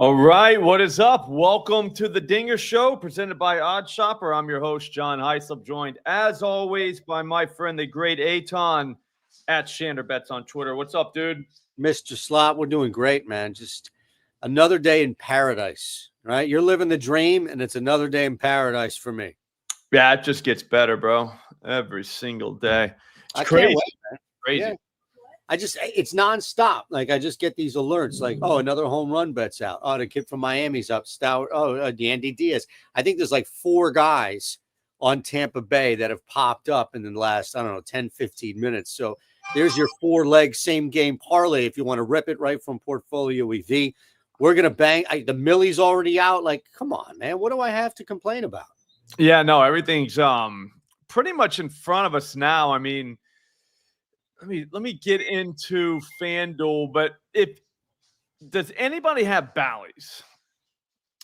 All right, what is up? Welcome to the Dinger Show, presented by OddsShopper. I'm your host, John Hyslop, joined as always by my friend, the great Aton at ShanderBets on Twitter. What's up, dude? Mr. Slot, we're doing great, man. Just another day in paradise, right? You're living the dream, and it's another day in paradise for me. Yeah, it just gets better, bro. Every single day. It's crazy. Can't wait, Man. Crazy. Yeah. It's nonstop. Like, I just get these alerts like, oh, another home run bet's out. Oh, the kid from Miami's up. Stout. Oh, Andy Diaz. I think there's like 4 guys on Tampa Bay that have popped up in the last, 10, 15 minutes. So there's your 4-leg same game parlay if you want to rip it right from PortfolioEV. We're going to bang. The Millie's already out. Like, come on, man. What do I have to complain about? Yeah, no, everything's pretty much in front of us now. I mean, let me get into FanDuel, but does anybody have Bally's?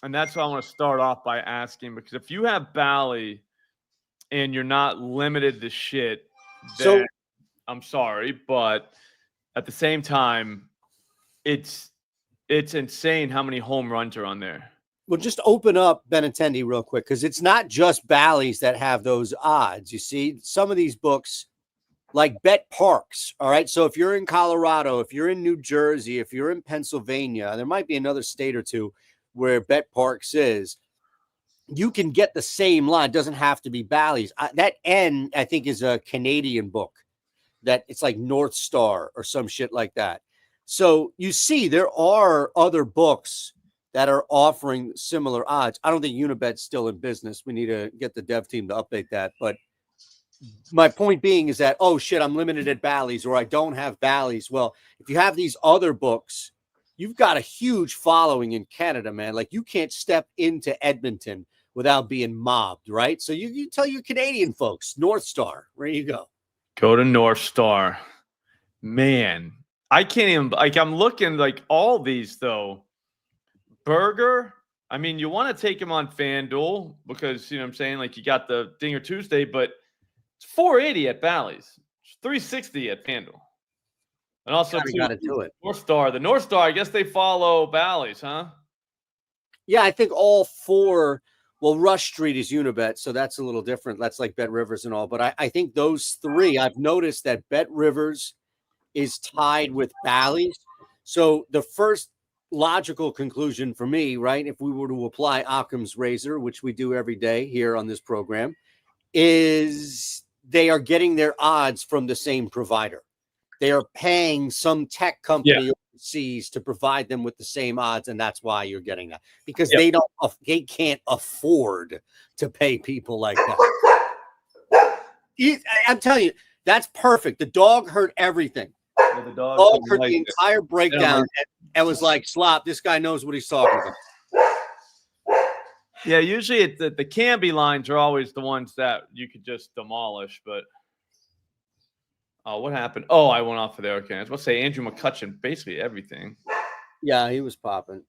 And that's what I want to start off by asking, because if you have Bally and you're not limited to shit, then I'm sorry, but at the same time, it's insane how many home runs are on there. Well, just open up Benintendi real quick, because it's not just Bally's that have those odds. You see, some of these books, like Bet Parks, all right? So if you're in Colorado, if you're in New Jersey, if you're in Pennsylvania, there might be another state or two where Bet Parks is, you can get the same line. It doesn't have to be Bally's. That N, I think, is a Canadian book. That it's like North Star or some shit like that. So you see, there are other books that are offering similar odds. I don't think Unibet's still in business. We need to get the dev team to update that. But my point being is that, oh, shit, I'm limited at Bally's, or I don't have Bally's. Well, if you have these other books, you've got a huge following in Canada, man. Like, you can't step into Edmonton without being mobbed, right? So you tell your Canadian folks, North Star, where you go. Go to North Star. Man, I can't even, like, I'm looking, like, all these, though. Burger, I mean, you want to take him on FanDuel because, you know what I'm saying, like, you got the Dinger Tuesday, but it's 480 at Bally's. It's 360 at FanDuel. And also, got to do it. North Star. The North Star, I guess they follow Bally's, huh? Yeah, I think all 4. Well, Rush Street is Unibet, so that's a little different. That's like Bet Rivers and all. But I think those 3, I've noticed that Bet Rivers is tied with Bally's. So the first logical conclusion for me, right, if we were to apply Occam's razor, which we do every day here on this program, is they are getting their odds from the same provider. They are paying some tech company overseas to provide them with the same odds, and that's why you're getting that, because they can't afford to pay people like that. I'm telling you, that's perfect. The dog heard everything. Yeah, the dog heard the entire breakdown and was like, "Slop, this guy knows what he's talking about." Yeah, usually the Canby lines are always the ones that you could just demolish, but what happened? Oh, I went off of there. Okay, I was going to say Andrew McCutcheon, basically everything. Yeah, he was popping.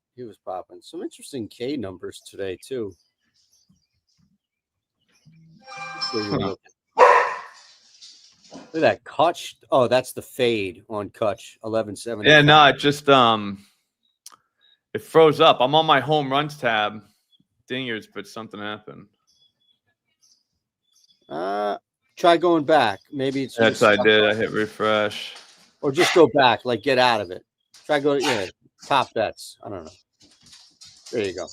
Some interesting K numbers today, too. Look at that Kutch. Oh, that's the fade on Kutch, 11.7. Yeah, no, it just it froze up. I'm on my home runs tab, Dingers, but something happened. Try going back. Maybe it's that's I did. I hit refresh. Or just go back, like get out of it. Try go to top bets. I don't know. There you go.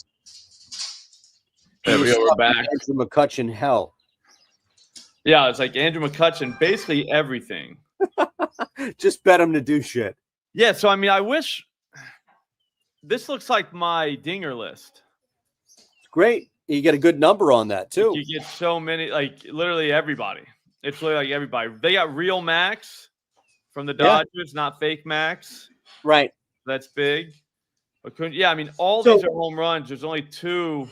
There we go. We're back. Andrew McCutcheon hell. Yeah, it's like Andrew McCutcheon, basically everything. Just bet him to do shit. Yeah, so I mean, I wish this looks like my Dinger list. Great. You get a good number on that too. You get so many, like literally everybody. It's literally like everybody. They got real Max from the Dodgers, not fake Max. Right. That's big. But I mean, all these are home runs. There's only 2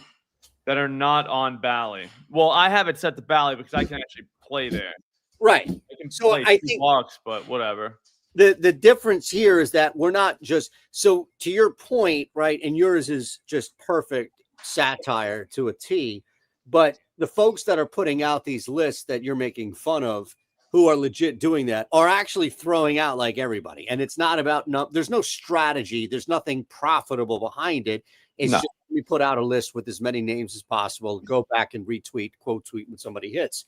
that are not on Bally. Well, I have it set to Bally because I can actually play there. Right. I can play I think bucks, but whatever. The difference here is that we're not just so to your point, right? And yours is just perfect satire to a T. But the folks that are putting out these lists that you're making fun of, who are legit doing that are actually throwing out like everybody. And it's not about, there's no strategy. There's nothing profitable behind it. It's No. just we put out a list with as many names as possible, go back and retweet, quote tweet when somebody hits.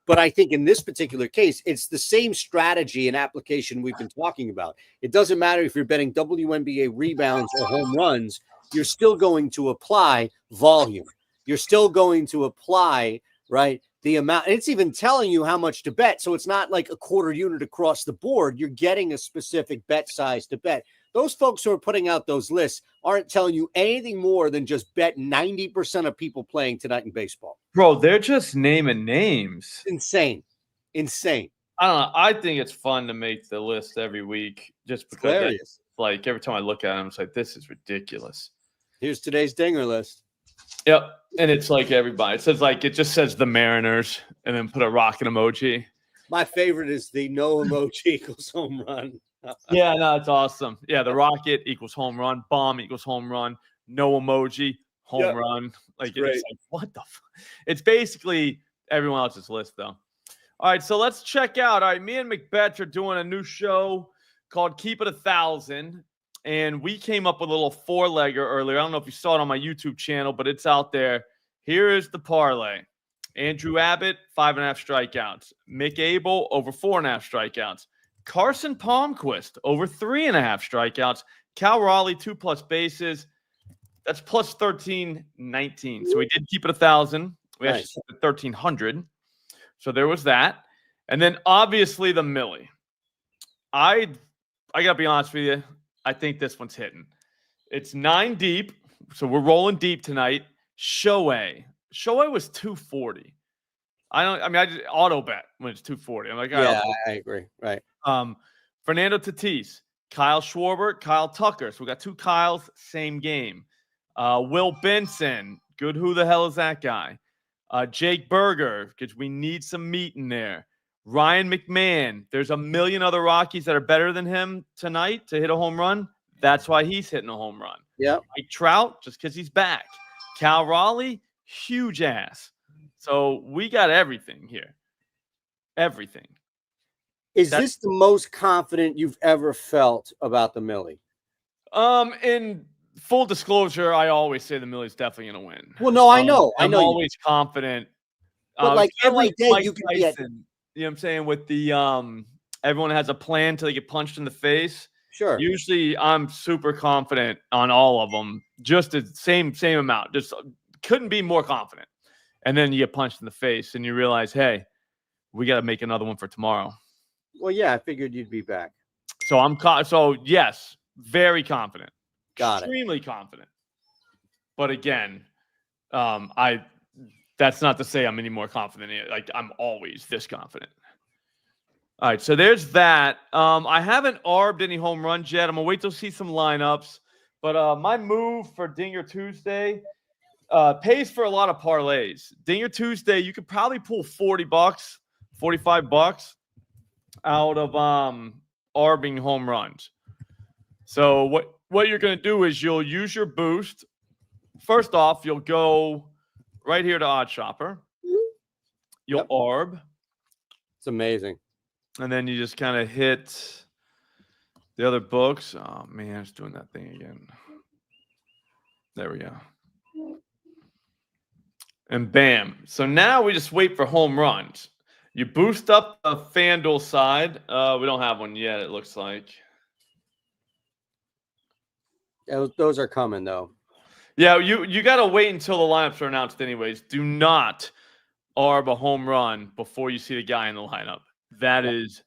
But I think in this particular case, it's the same strategy and application we've been talking about. It doesn't matter if you're betting WNBA rebounds or home runs, you're still going to apply volume. You're still going to apply, right, the amount. It's even telling you how much to bet. So it's not like a quarter unit across the board. You're getting a specific bet size to bet. Those folks who are putting out those lists aren't telling you anything more than just bet 90% of people playing tonight in baseball. Bro, they're just naming names. Insane. I don't know. I think it's fun to make the list every week just because it's like every time I look at them, it's like, this is ridiculous. Here's today's dinger list. Yep. And it's like everybody. It says it just says the Mariners and then put a rocket emoji. My favorite is the no emoji equals home run. Yeah, no, it's awesome. Yeah, the rocket equals home run, bomb equals home run, no emoji, home run. It's like, what the It's basically everyone else's list, though. All right, so let's check out. All right, me and McBetch are doing a new show called Keep It 1,000. And we came up with a little four-legger earlier. I don't know if you saw it on my YouTube channel, but it's out there. Here is the parlay. Andrew Abbott, 5.5 strikeouts. Mick Abel, over 4.5 strikeouts. Carson Palmquist, over 3.5 strikeouts. Cal Raleigh, 2+ bases. That's plus 1,319. So we did keep it 1,000. We actually kept it 1,300. So there was that. And then obviously the Millie. I got to be honest with you. I think this one's hitting. It's 9 deep, so we're rolling deep tonight. Shohei was 240. I just auto bet when it's 240. I'm like, I agree. Right. Fernando Tatis, Kyle Schwarber, Kyle Tucker. So we got two Kyles, same game. Will Benson, good. Who the hell is that guy? Jake Berger, because we need some meat in there. Ryan McMahon, there's a million other Rockies that are better than him tonight to hit a home run. That's why he's hitting a home run. Yeah. Mike Trout, just because he's back. Cal Raleigh, huge ass. So we got everything here. Everything. Is this the most confident you've ever felt about the Millie? In full disclosure, I always say the Millie's definitely going to win. Well, no, I know. I'm always confident. But like every day Mike you can Tyson, get. You know what I'm saying? With the everyone has a plan till they get punched in the face. Sure. Usually I'm super confident on all of them. Just the same amount. Just couldn't be more confident. And then you get punched in the face and you realize, hey, we got to make another one for tomorrow. Well, yeah, I figured you'd be back. So yes, very confident. Got Extremely confident. But again, that's not to say I'm any more confident. Like I'm always this confident. All right, so there's that. I haven't arbed any home runs yet. I'm gonna wait till see some lineups. But my move for Dinger Tuesday pays for a lot of parlays. Dinger Tuesday, you could probably pull $40, $45 out of arbing home runs. So what you're gonna do is you'll use your boost. First off, you'll go right here to OddsShopper. You'll arb. It's amazing. And then you just kind of hit the other books. Oh, man, it's doing that thing again. There we go. And bam. So now we just wait for home runs. You boost up the FanDuel side. We don't have one yet, it looks like. Those are coming, though. Yeah, you got to wait until the lineups are announced anyways. Do not arb a home run before you see the guy in the lineup. That is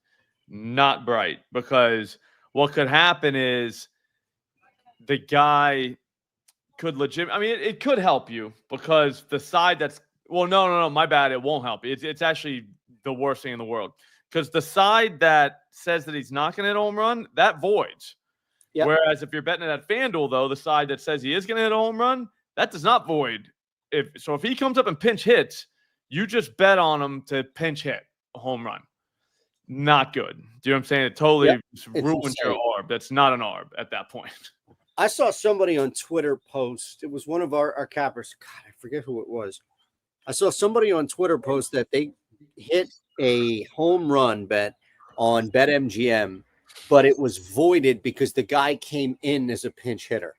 not bright because what could happen is the guy could it could help you because the side that's – well, no, my bad. It won't help you. It's actually the worst thing in the world because the side that says that he's not going to hit a home run, that voids. Yep. Whereas if you're betting it at FanDuel, though, the side that says he is going to hit a home run, that does not void. If he comes up and pinch hits, you just bet on him to pinch hit a home run. Not good. Do you know what I'm saying? It totally ruins your arb. That's not an arb at that point. I saw somebody on Twitter post. It was one of our cappers. God, I forget who it was. I saw somebody on Twitter post that they hit a home run bet on BetMGM, but it was voided because the guy came in as a pinch hitter.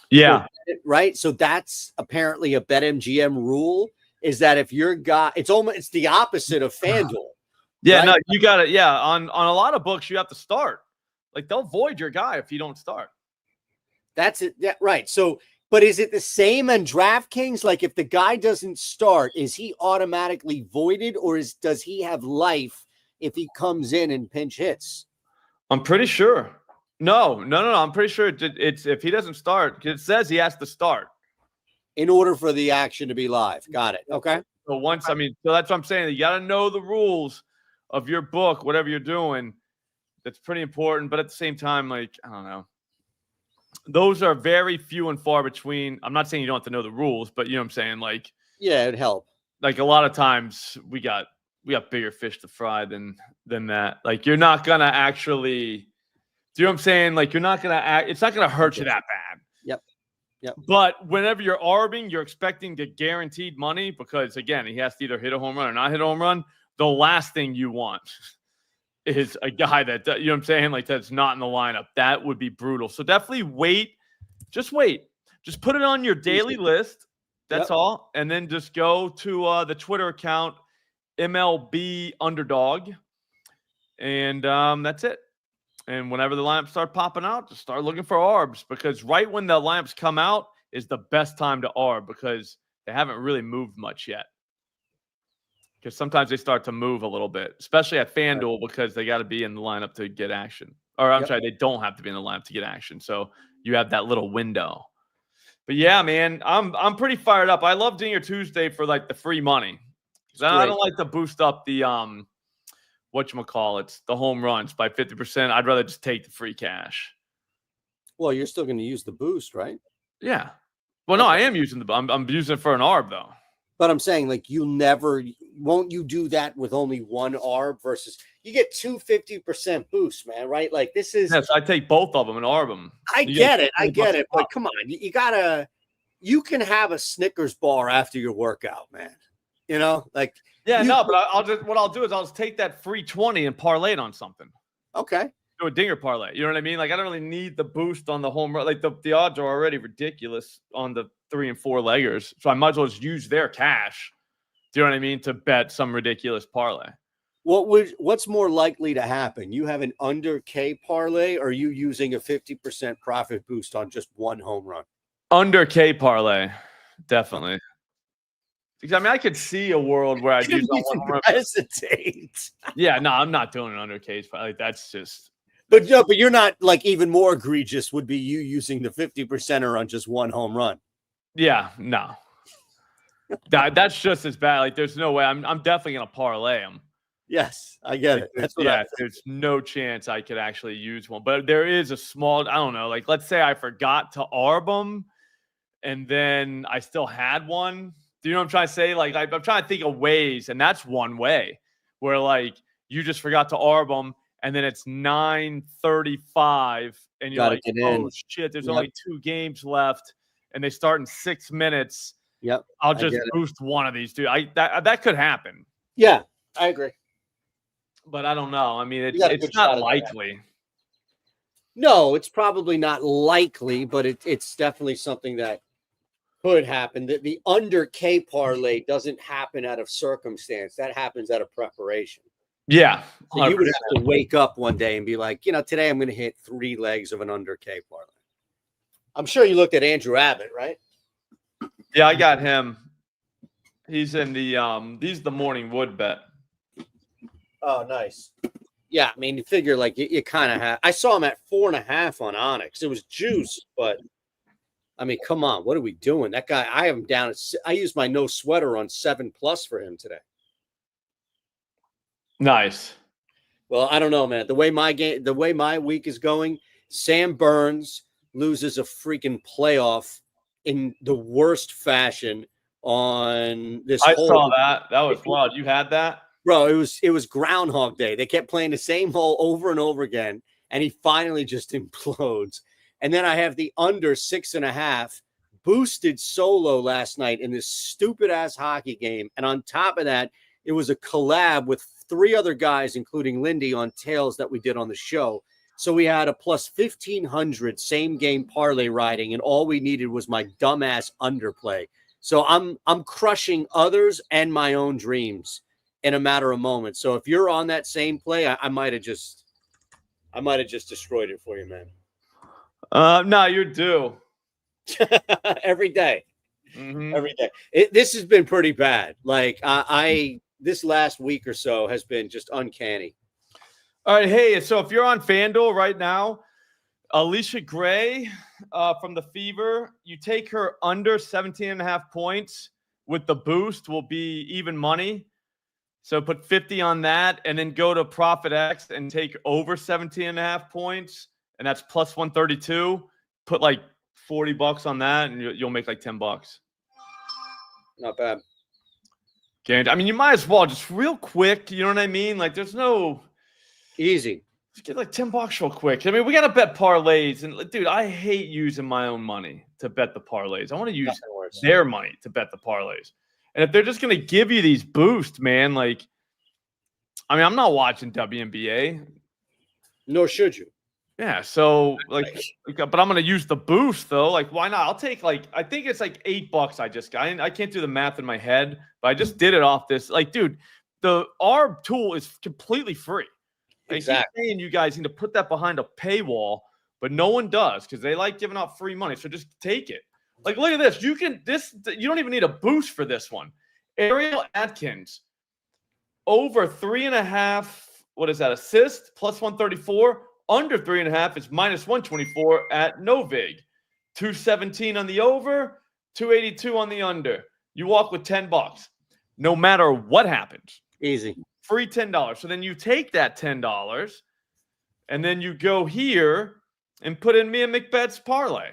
Yeah. So, right. So that's apparently a BetMGM rule, is that if your guy, it's the opposite of FanDuel. Yeah, right? no, you got it. Yeah, on a lot of books, you have to start. Like they'll void your guy if you don't start. That's it. Yeah, right. So, but is it the same on DraftKings? Like if the guy doesn't start, is he automatically voided, or does he have life if he comes in and pinch hits? I'm pretty sure. No. I'm pretty sure it's if he doesn't start, it says he has to start in order for the action to be live. Got it. Okay. So so that's what I'm saying. You got to know the rules of your book, whatever you're doing. That's pretty important. But at the same time, like, I don't know. Those are very few and far between. I'm not saying you don't have to know the rules, but you know what I'm saying? Like, yeah, it'd help. Like a lot of times we got bigger fish to fry than that. Like you're not gonna actually, do you know what I'm saying? Like you're not gonna it's not gonna hurt you that bad. Yep. But whenever you're arbing, you're expecting the guaranteed money because again, he has to either hit a home run or not hit a home run. The last thing you want is a guy that, you know what I'm saying? Like that's not in the lineup. That would be brutal. So definitely wait. Just wait. Just put it on your daily list. That's all. And then just go to the Twitter account, MLB Underdog. And that's it. And whenever the lineups start popping out, just start looking for ARBs, because right when the lineups come out is the best time to ARB because they haven't really moved much yet. Because sometimes they start to move a little bit, especially at FanDuel, because they got to be in the lineup to get action. Or I'm sorry, they don't have to be in the lineup to get action. So you have that little window. But yeah, man, I'm pretty fired up. I love Dinger Tuesday for like the free money. I don't like to boost up the whatchamacallits, the home runs by 50%. I'd rather just take the free cash. Well, you're still going to use the boost, right? Yeah. Well, no, I am using the I'm using it for an ARB though. But I'm saying, like, won't you do that with only one ARB versus you get 250% boost, man, right? Like this is. Yes, I take both of them and ARB them. I get it. But come on, you can have a Snickers bar after your workout, man. You know, like. Yeah, but I'll just take that free 20 and parlay it on something. Okay. Do a dinger parlay. You know what I mean? Like I don't really need the boost on the home run. Like the odds are already ridiculous on the 3 and 4 leggers. So I might as well just use their cash. Do you know what I mean? To bet some ridiculous parlay. What's more likely to happen? You have an under K parlay, or are you using a 50% profit boost on just one home run? Under K parlay, definitely. Because I mean, I could see a world where I'd use on one home run. Hesitate. Yeah, no, I'm not doing it under K. Like that's just. But you're not, like, even more egregious would be you using the 50%er on just one home run. Yeah, no. That's just as bad. Like, there's no way. I'm definitely gonna parlay them. Yes, I get it. That's what there's no chance I could actually use one. But there is a small, I don't know, like let's say I forgot to ARB them and then I still had one. Do you know what I'm trying to say? Like I'm trying to think of ways, and that's one way where like you just forgot to ARB them and then it's 9:35 and you're like, oh shit, there's only 2 games left and they start in 6 minutes. Yep. I'll just boost one of these, dude. That could happen. Yeah, I agree. But I don't know. I mean, it's not likely. No, it's probably not likely, but it's definitely something that could happen. The under K parlay doesn't happen out of circumstance. That happens out of preparation. Yeah. So you would have to wake up one day and be like, today I'm going to hit 3 legs of an under K parlay. I'm sure you looked at Andrew Abbott, right? Yeah, I got him. He's in the morning wood bet. Oh, nice. Yeah, I mean, you figure like you kind of have. I saw him at 4.5 on Onyx. It was juice, but I mean, come on, what are we doing? That guy, I have him down. I used my no sweater on 7+ for him today. Nice. Well, I don't know, man. The way my week is going, Sam Burns loses a freaking playoff in the worst fashion on this. I saw that. That was wild. You had that? Bro, it was Groundhog Day. They kept playing the same hole over and over again, and he finally just implodes. And then I have the under 6.5 boosted solo last night in this stupid ass hockey game. And on top of that, It was a collab with 3 other guys, including Lindy, on tails that we did on the show. So we had a plus 1,500 same game parlay riding, and all we needed was my dumbass underplay. So I'm crushing others and my own dreams in a matter of moments. So if you're on that same play, I might have just destroyed it for you, man. No, you're due. Every day. Mm-hmm. Every day. This has been pretty bad. Like this last week or so has been just uncanny. All right. Hey, so if you're on FanDuel right now, Alicia Gray from the Fever, you take her under 17.5 points with the boost will be even money. So put 50 on that and then go to Profit X and take over 17.5 points. And that's plus 132. Put like $40 on that and you'll make like $10. Not bad. I mean, you might as well just real quick. You know what I mean? Like there's no easy. Just get like $10 real quick. I mean, we got to bet parlays. And dude, I hate using my own money to bet the parlays. I want to use their money to bet the parlays. And if they're just going to give you these boosts, man, like, I mean, I'm not watching WNBA. Nor should you. Yeah. So, like, but I'm going to use the boost, though. Like, why not? I'll take, like, I think it's like $8 I just got. I can't do the math in my head, but I just did it off this. Like, dude, our tool is completely free. Like, exactly. Saying you guys need to put that behind a paywall, but no one does because they like giving out free money. So just take it. Like, look at this. You don't even need a boost for this one. Ariel Atkins, over 3.5. What is that? Assist plus 134. Under 3.5 is minus 124 at Novig. 217 on the over, 282 on the under. You walk with $10. No matter what happens. Easy. Free $10. So then you take that $10 and then you go here and put in Mia McBeth's parlay.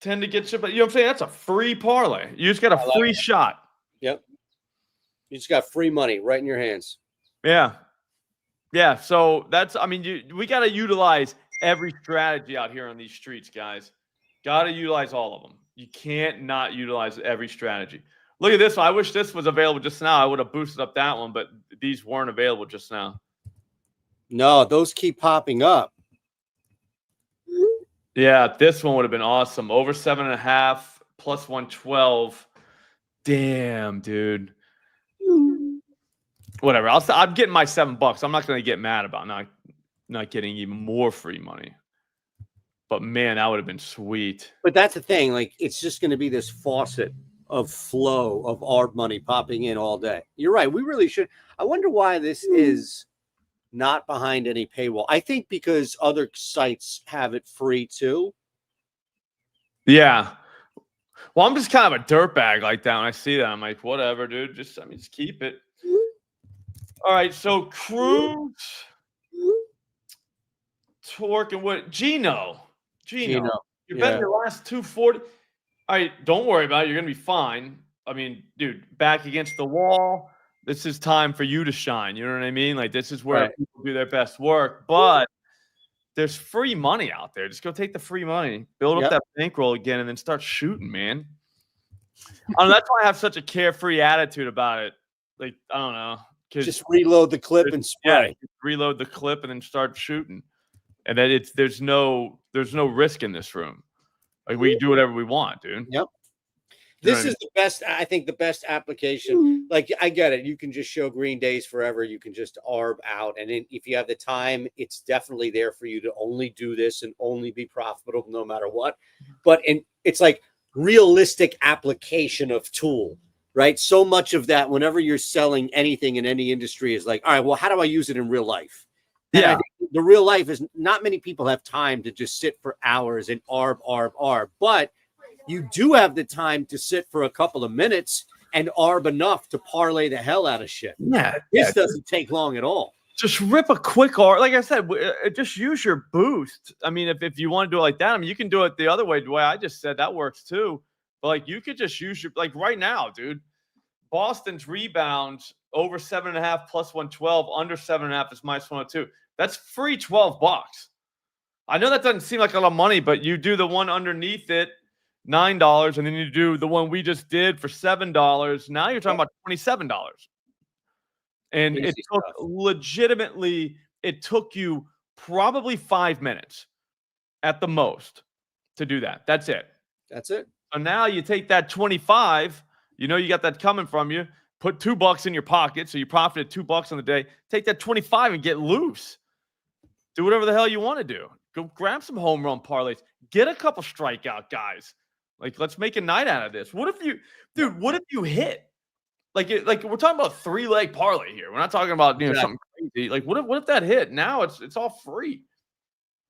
10 to get you, but you know what I'm saying? That's a free parlay. You just got a free shot. Yep. You just got free money right in your hands. Yeah. Yeah. So that's, I mean, we got to utilize every strategy out here on these streets, guys. Got to utilize all of them. You can't not utilize every strategy. Look at this one. I wish this was available just now. I would have boosted up that one, but these weren't available just now. No, those keep popping up. Yeah, this one would have been awesome. Over 7.5 plus 112. Damn, dude. Whatever. I'm getting my $7. I'm not going to get mad about not getting even more free money. But man, that would have been sweet. But that's the thing. Like, it's just going to be this faucet of flow of ARB money popping in all day. You're right. We really should. I wonder why this is not behind any paywall. I think because other sites have it free too. Yeah. Well, I'm just kind of a dirtbag like that. When I see that, I'm like, whatever, dude. Just keep it. All right. So Cruz, Torque, and what? Gino. You're betting your last 240. All right. Don't worry about it. You're going to be fine. I mean, dude, back against the wall. This is time for you to shine. You know what I mean? Like, this is where people do their best work. But there's free money out there. Just go take the free money, build up that bankroll again, and then start shooting, man. I don't know, that's why I have such a carefree attitude about it. Like, I don't know. Just reload the clip and spray. Yeah, reload the clip and then start shooting. And then there's no risk in this room. Like, we can do whatever we want, dude. Yep. This is the best, I think, the best application. Like, I get it. You can just show green days forever. You can just ARB out. And then if you have the time, it's definitely there for you to only do this and only be profitable no matter what. But it's like realistic application of tool, right? So much of that, whenever you're selling anything in any industry, is like, all right, well, how do I use it in real life? And I think the real life is not many people have time to just sit for hours and ARB. But you do have the time to sit for a couple of minutes and ARB enough to parlay the hell out of shit. Yeah. This doesn't take long at all. Just rip a quick ARB. Like I said, just use your boost. I mean, if you want to do it like that, I mean, you can do it the other way. The way I just said, that works too. But like, you could just use your, like right now, dude, Boston's rebounds over 7.5 plus 112, under 7.5 is minus 102. That's free $12. I know that doesn't seem like a lot of money, but you do the one underneath it. $9, and then you do the one we just did for $7. Now you're talking about $27. And it took legitimately, it took you probably 5 minutes at the most to do that. That's it. That's it. So now you take that 25, you know you got that coming from you, put $2 in your pocket, so you profited $2 on the day. Take that 25 and get loose. Do whatever the hell you want to do. Go grab some home run parlays. Get a couple strikeout guys. Like, let's make a night out of this. What if you, dude? What if you hit? Like we're talking about 3-leg parlay here. We're not talking about something crazy. Like, what if that hit? Now it's all free.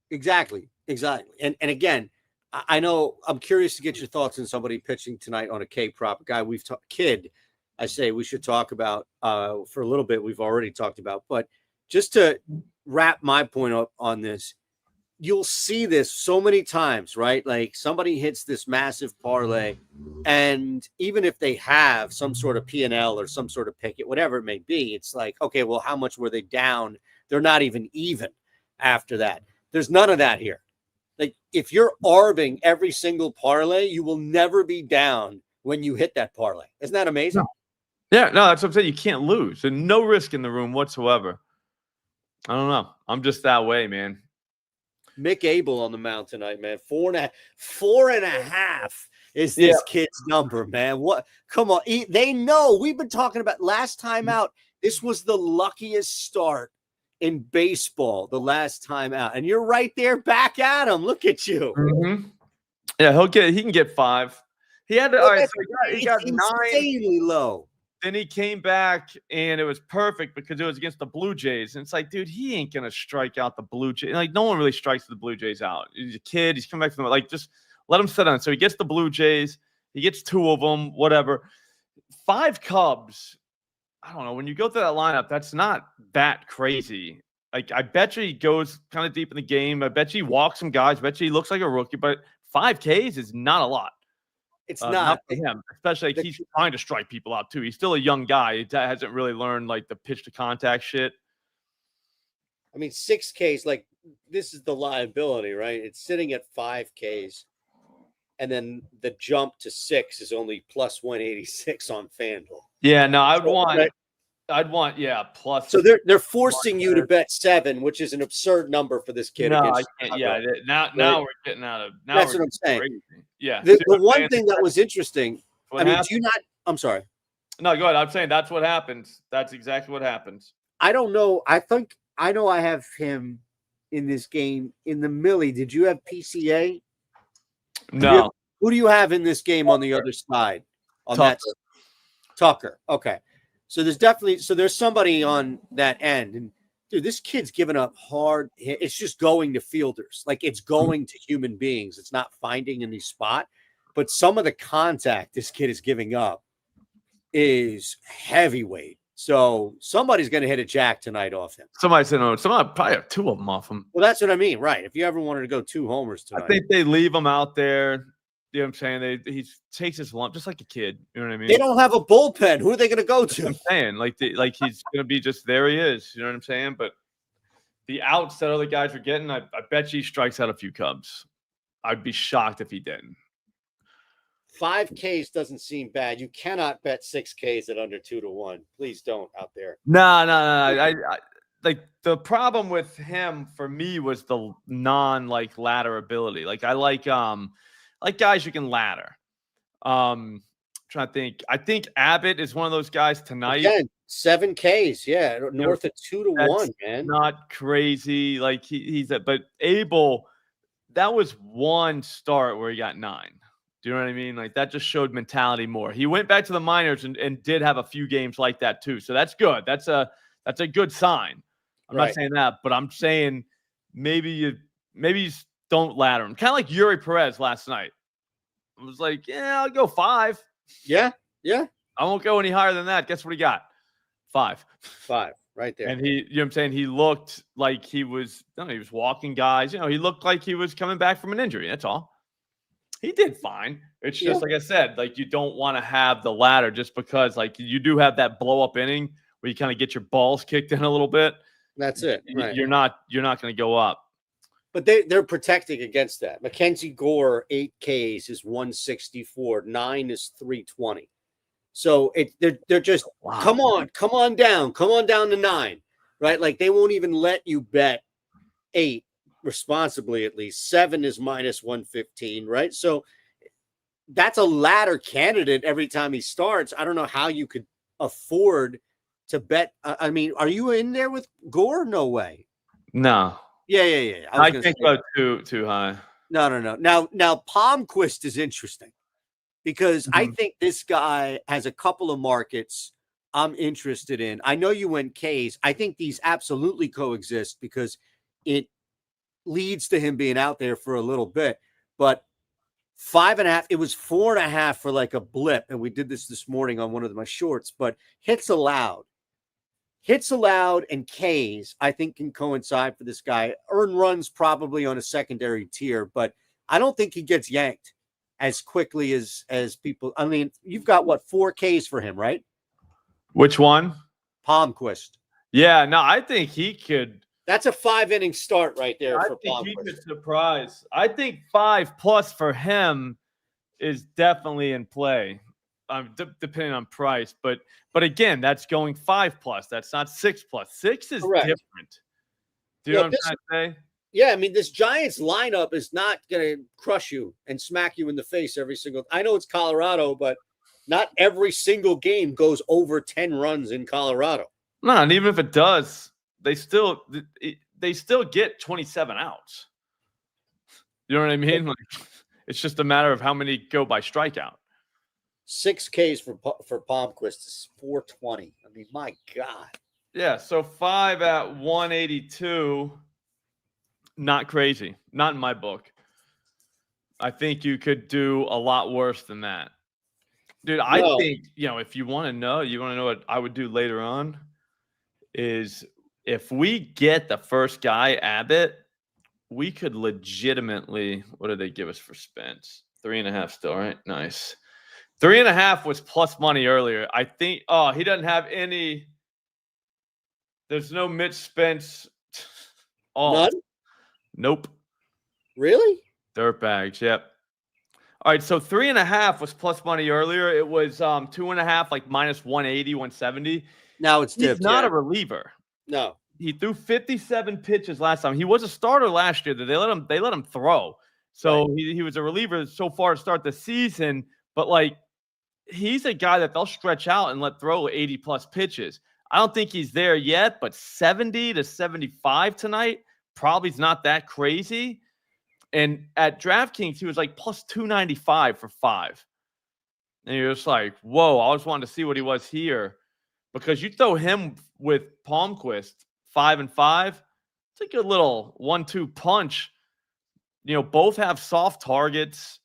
Exactly. And again, I know I'm curious to get your thoughts on somebody pitching tonight on a K prop, a guy we've kid. I say we should talk about for a little bit. We've already talked about, but just to wrap my point up on this, you'll see this so many times, right? Like somebody hits this massive parlay, and even if they have some sort of P&L or some sort of picket, whatever it may be, it's like, okay, well, how much were they down? They're not even after that. There's none of that here. Like if you're arbing every single parlay, you will never be down when you hit that parlay. Isn't that amazing? No. Yeah, no, that's what I'm saying. You can't lose, and no risk in the room whatsoever. I don't know. I'm just that way, man. Mick Abel on the mound tonight, man. 4.5 is this kid's number, man. What? Come on. They know. We've been talking about last time out. This was the luckiest start in baseball the last time out. And you're right there back at him. Look at you. Mm-hmm. Yeah, he can get 5. He had to, all right, so he got 9. Insanely low. Then he came back, and it was perfect because it was against the Blue Jays. And it's like, dude, he ain't going to strike out the Blue Jays. Like, no one really strikes the Blue Jays out. He's a kid. He's coming back from like, just let him sit on. So he gets the Blue Jays. He gets 2 of them, whatever. 5 Cubs. I don't know. When you go through that lineup, that's not that crazy. Like, I bet you he goes kind of deep in the game. I bet you he walks some guys. I bet you he looks like a rookie. But 5 Ks is not a lot. It's not for him, especially like he's trying to strike people out too. He's still a young guy. He hasn't really learned like the pitch to contact shit. I mean, 6 Ks, like this is the liability, right? It's sitting at 5 Ks, and then the jump to 6 is only plus 186 on FanDuel. Yeah, no, I'd want plus. So they're forcing you to bet 7, which is an absurd number for this kid. No, I can't. Yeah, now we're getting out of. Now that's what I'm saying. Crazy. Yeah. The one thing that was interesting. I mean, do you not? I'm sorry. No, go ahead. I'm saying that's what happens. That's exactly what happens. I don't know. I know I have him in this game in the Millie. Did you have PCA? No. Who do you have in this game on the other side? On Tucker. That Tucker. Okay. So there's somebody on that end, and dude, this kid's giving up hard. It's just going to fielders, like it's going to human beings. It's not finding any spot, but some of the contact this kid is giving up is heavyweight. So somebody's going to hit a jack tonight off him. Somebody said no. Somebody probably have 2 of them off him. Well, that's what I mean, right? If you ever wanted to go 2 homers tonight, I think they leave him out there. You know what I'm saying? He takes his lump just like a kid. You know what I mean? They don't have a bullpen. Who are they going to go to? That's what I'm saying. Like he's going to be just there he is. You know what I'm saying? But the outs that other guys are getting, I bet you he strikes out a few Cubs. I'd be shocked if he didn't. 5 Ks doesn't seem bad. You cannot bet 6 Ks at under 2-1. Please don't out there. No. I like the problem with him for me was the ladder ability. Like I like guys you can ladder. Trying to think. I think Abbott is one of those guys tonight. Again, 7 Ks, yeah, north of 2-1, man. Not crazy. Like but Abel, that was one start where he got 9. Do you know what I mean? Like that just showed mentality more. He went back to the minors and did have a few games like that too. So that's good. That's a good sign. I'm not saying that, but I'm saying maybe you don't ladder him. Kind of like Yuri Perez last night. I was like, yeah, I'll go 5. Yeah. I won't go any higher than that. Guess what he got? 5. 5, right there. And you know what I'm saying? He looked like he was walking guys. You know, he looked like he was coming back from an injury. That's all. He did fine. It's just like I said, like you don't want to have the ladder just because like you do have that blow up inning where you kind of get your balls kicked in a little bit. That's it. Right. You're not going to go up. But they're protecting against that. Mackenzie Gore, 8 Ks is 164. 9 is 320. So they're just come on down to 9, right? Like they won't even let you bet 8 responsibly. At least 7 is minus 115, right? So that's a ladder candidate every time he starts. I don't know how you could afford to bet. I mean, are you in there with Gore? No way. No. Yeah. I think go too high. No. Now Palmquist is interesting because I think this guy has a couple of markets I'm interested in. I know you went K's. I think these absolutely coexist because it leads to him being out there for a little bit. But 5.5, it was 4.5 for like a blip. And we did this morning on one of my shorts, but hits allowed and Ks, I think, can coincide for this guy. Earn runs probably on a secondary tier, but I don't think he gets yanked as quickly as people. I mean, you've got what, 4 Ks for him, right? Which one? Palmquist. Yeah, no, I think he could. That's a 5-inning start right there for Palmquist. He could surprise. I think 5+ for him is definitely in play. Depending on price, but again, that's going 5+. That's not 6+. 6 is correct. Different. Do you know what I'm trying to say? Yeah, I mean, this Giants lineup is not going to crush you and smack you in the face every single. I know it's Colorado, but not every single game goes over 10 runs in Colorado. No, and even if it does, they still get 27 outs. You know what I mean? Like, it's just a matter of how many go by strikeout. 6 Ks for Palmquist is 420. I mean, my God. Yeah, so 5 at 182, not crazy. Not in my book. I think you could do a lot worse than that. Dude, I think, if you want to know what I would do later on is if we get the first guy, Abbott, we could legitimately, what did they give us for Spence? 3.5 still, right? Nice. 3.5 was plus money earlier. I think, he doesn't have any. There's no Mitch Spence. None? Nope. Really? Dirtbags, yep. All right, so 3.5 was plus money earlier. It was 2.5, like minus 180, 170. Now it's He's not a reliever. No. He threw 57 pitches last time. He was a starter last year. They let him throw. So right. he was a reliever so far to start the season, but like he's a guy that they'll stretch out and let throw 80+ pitches. I don't think he's there yet, but 70 to 75 tonight probably is not that crazy. And at DraftKings, he was like plus 295 for 5. And you're just like, whoa, I always wanted to see what he was here. Because you throw him with Palmquist, 5 and 5, it's a good little 1-2 punch. Both have soft targets.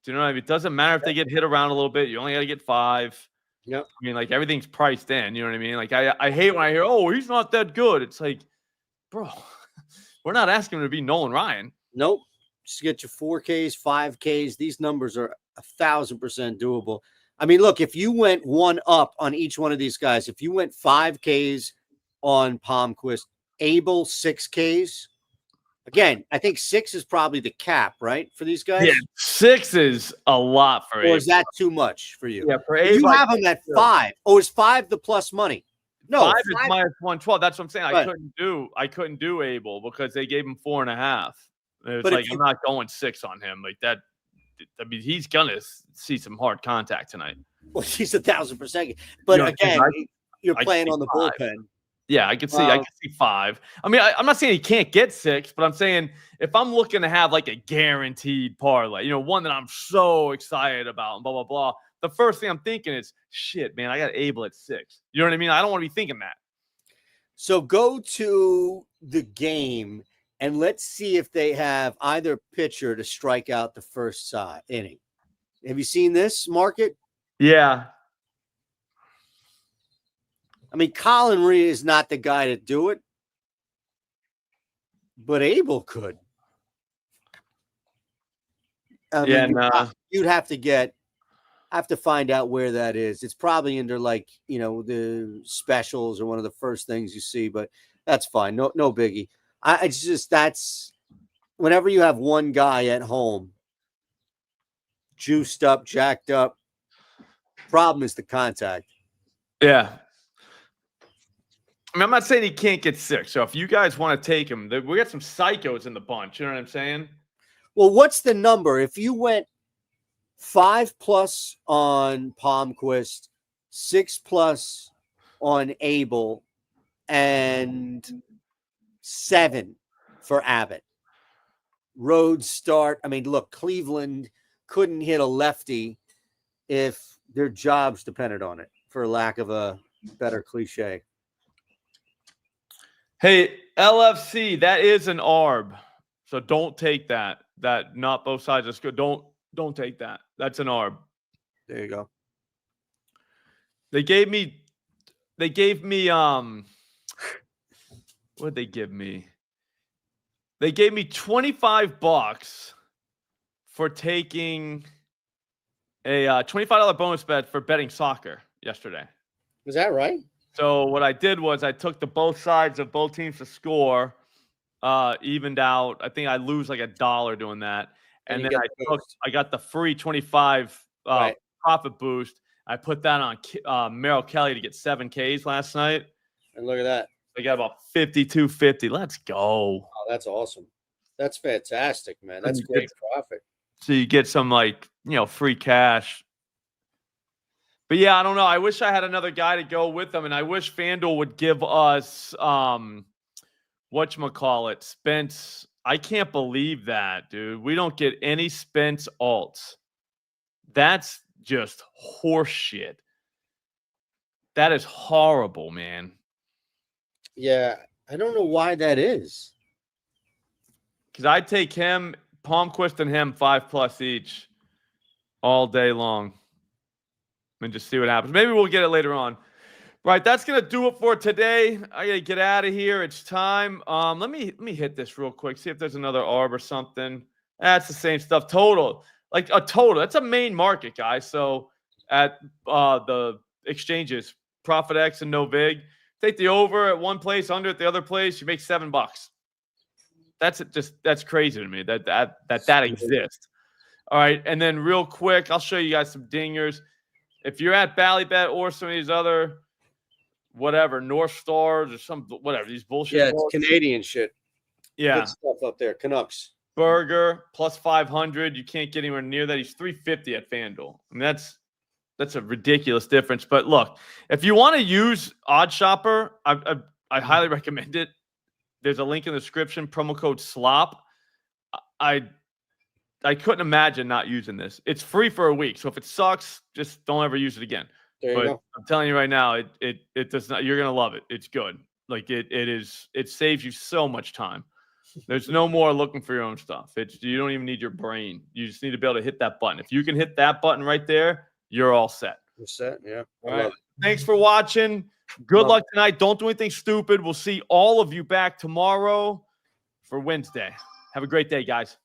Do you know what I mean? It doesn't matter if they get hit around a little bit. You only got to get 5. Yep. I mean, like everything's priced in. You know what I mean? Like I hate when I hear, oh, he's not that good. It's like, bro, we're not asking him to be Nolan Ryan. Nope. Just get your 4Ks, 5Ks. These numbers are 1,000% doable. I mean, look, if you went 1 up on each one of these guys, if you went 5Ks on Palmquist, Abel 6Ks. Again, I think 6 is probably the cap, right, for these guys? Yeah, 6 is a lot for Abel. Or is that too much for you? Yeah, for Abel. You have him at 5. Oh, is 5 the plus money? No, 5 is minus 112. That's what I'm saying. Right. I couldn't do Abel because they gave him 4.5. It's but like I'm not going 6 on him like that. I mean, he's gonna see some hard contact tonight. Well, he's 1,000%. But again, you're playing on the 5. bullpen. Yeah, I can see 5. I mean, I'm not saying he can't get 6, but I'm saying if I'm looking to have like a guaranteed parlay, one that I'm so excited about and blah, blah, blah, the first thing I'm thinking is, shit, man, I got Abel at 6. You know what I mean? I don't want to be thinking that. So go to the game and let's see if they have either pitcher to strike out the first inning. Have you seen this market? Yeah. I mean, Colin Reed is not the guy to do it, but Abel could. You'd have to find out where that is. It's probably under the specials or one of the first things you see, but that's fine. No biggie. That's whenever you have one guy at home, juiced up, jacked up, problem is the contact. Yeah. I mean, I'm not saying he can't get sick. So if you guys want to take him, we got some psychos in the bunch. You know what I'm saying? Well, what's the number? If you went 5+ on Palmquist, 6+ on Abel, and 7 for Abbott. Roads start. I mean, look, Cleveland couldn't hit a lefty if their jobs depended on it, for lack of a better cliche. Hey, LFC, that is an ARB. So don't take that. That not both sides is good. Don't take that. That's an ARB. There you go. They gave me what did they give me? They gave me $25 for taking a $25 bonus bet for betting soccer yesterday. Is that right? So what I did was I took the both sides of both teams to score, evened out. I think I lose like $1 doing that. And then I got the free 25 right. profit boost. I put that on Merrill Kelly to get 7 Ks last night. And look at that. I got about 52.50. Let's go. Oh, that's awesome. That's fantastic, man. That's great profit. So you get some free cash. But yeah, I don't know. I wish I had another guy to go with them, and I wish FanDuel would give us whatchamacallit, Spence. I can't believe that, dude. We don't get any Spence alts. That's just horse shit. That is horrible, man. Yeah, I don't know why that is. Because I'd take him, Palmquist and him 5+ each all day long. And just see what happens. Maybe we'll get it later on. Right, that's gonna do it for today. I gotta get out of here. It's time. Let me hit this real quick. See if there's another ARB or something. That's the same stuff. Total, like a total. That's a main market, guys. So at the exchanges, Profit X and No Vig, take the over at one place, under at the other place. You make $7. That's crazy to me that exists. All right, and then real quick, I'll show you guys some dingers. If you're at Ballybet or some of these other, whatever, North Stars or some, whatever, these bullshit. Yeah, it's Canadian shit. Yeah. Good stuff up there. Canucks. Burger, plus 500. You can't get anywhere near that. He's 350 at FanDuel. I mean, that's a ridiculous difference. But look, if you want to use OddsShopper, I highly recommend it. There's a link in the description, promo code SLOP. I couldn't imagine not using this. It's free for a week. So if it sucks, just don't ever use it again. There you go. I'm telling you right now, it does not. You're gonna love it. It's good. Like it saves you so much time. There's no more looking for your own stuff. You don't even need your brain. You just need to be able to hit that button. If you can hit that button right there, you're all set. You're set. Yeah. All right. Thanks for watching. Good luck tonight. Don't do anything stupid. We'll see all of you back tomorrow for Wednesday. Have a great day, guys.